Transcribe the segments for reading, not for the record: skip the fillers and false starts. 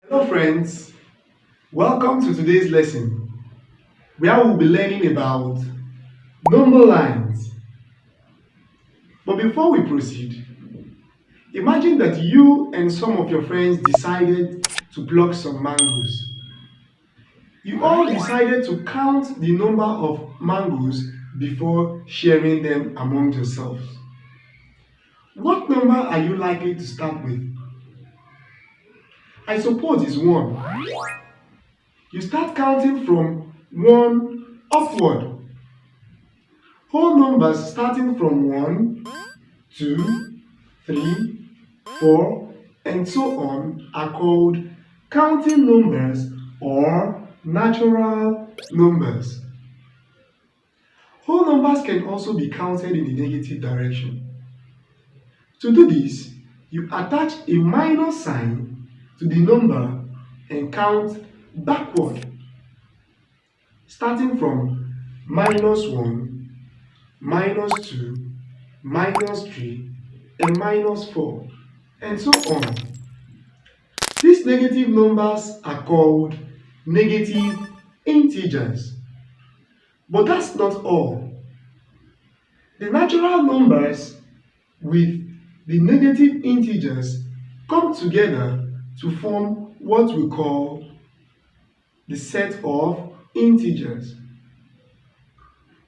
Hello friends, welcome to today's lesson where we'll be learning about number lines. But before we proceed, imagine that you and some of your friends decided to pluck some mangoes. You all decided to count the number of mangoes before sharing them among yourselves. What number are you likely to start with? I suppose it's 1. You start counting from 1 upward. Whole numbers starting from 1, 2, 3, 4, and so on are called counting numbers or natural numbers. Whole numbers can also be counted in the negative direction. To do this, you attach a minus sign to the number and count backward, starting from -1, -2, -3, and -4, and so on. These negative numbers are called negative integers. But that's not all. The natural numbers with the negative integers come together to form what we call the set of integers.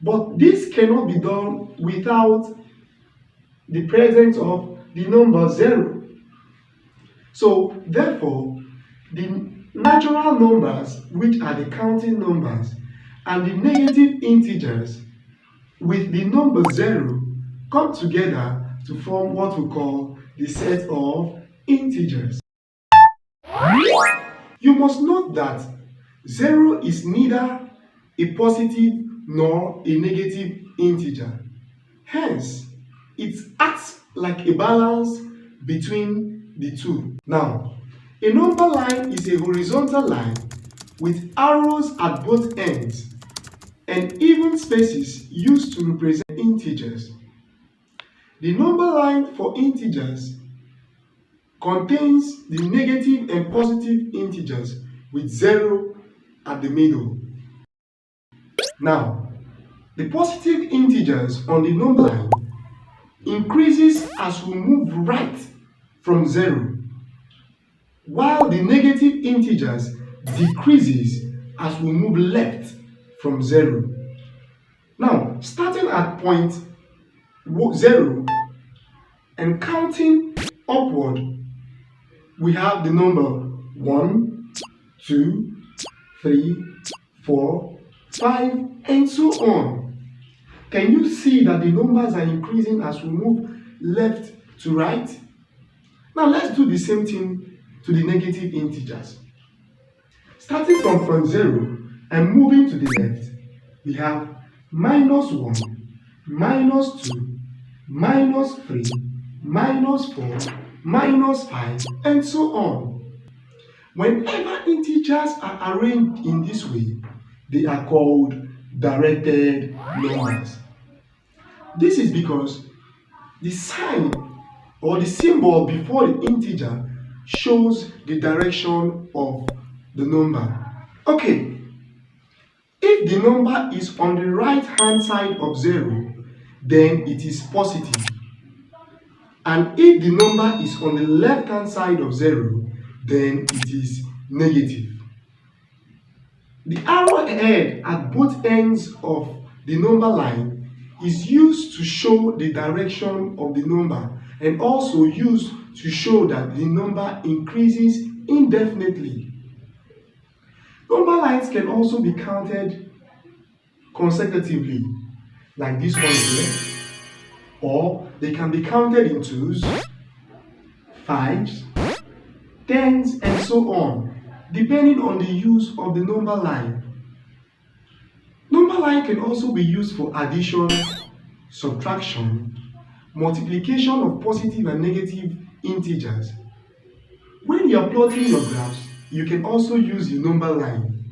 But this cannot be done without the presence of the number 0. So therefore, the natural numbers, which are the counting numbers, and the negative integers with the number 0 come together to form what we call the set of integers. You must note that 0 is neither a positive nor a negative integer. Hence, it acts like a balance between the two. Now, a number line is a horizontal line with arrows at both ends and even spaces used to represent integers. The number line for integers contains the negative and positive integers with 0 at the middle. Now, the positive integers on the number line increases as we move right from 0, while the negative integers decreases as we move left from 0. Now, starting at point 0 and counting upward, we have the number 1, 2, 3, 4, 5, and so on. Can you see that the numbers are increasing as we move left to right? Now let's do the same thing to the negative integers. Starting from point 0 and moving to the left, we have -1, -2, -3, -4, -5, and so on. Whenever integers are arranged in this way, they are called directed numbers. This is because the sign or the symbol before the integer shows the direction of the number. Okay, if the number is on the right hand side of 0, then it is positive. And if the number is on the left hand side of 0, then it is negative. The arrowhead at both ends of the number line is used to show the direction of the number and also used to show that the number increases indefinitely. Number lines can also be counted consecutively, like this one here, or they can be counted in 2s, 5s, 10s, and so on, depending on the use of the number line. Number line can also be used for addition, subtraction, multiplication of positive and negative integers. When you are plotting your graphs, you can also use the number line.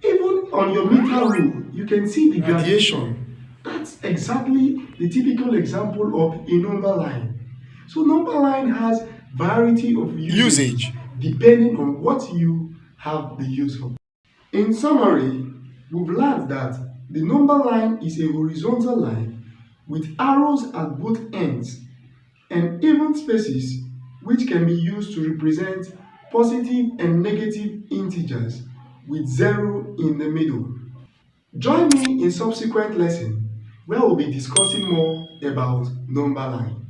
Even on your meter rule, you can see the gradation. That's exactly the typical example of a number line. So number line has variety of usage depending on what you have the use for. In summary, we've learned that the number line is a horizontal line with arrows at both ends and even spaces which can be used to represent positive and negative integers with 0 in the middle. Join me in subsequent lesson where we'll be discussing more about number line.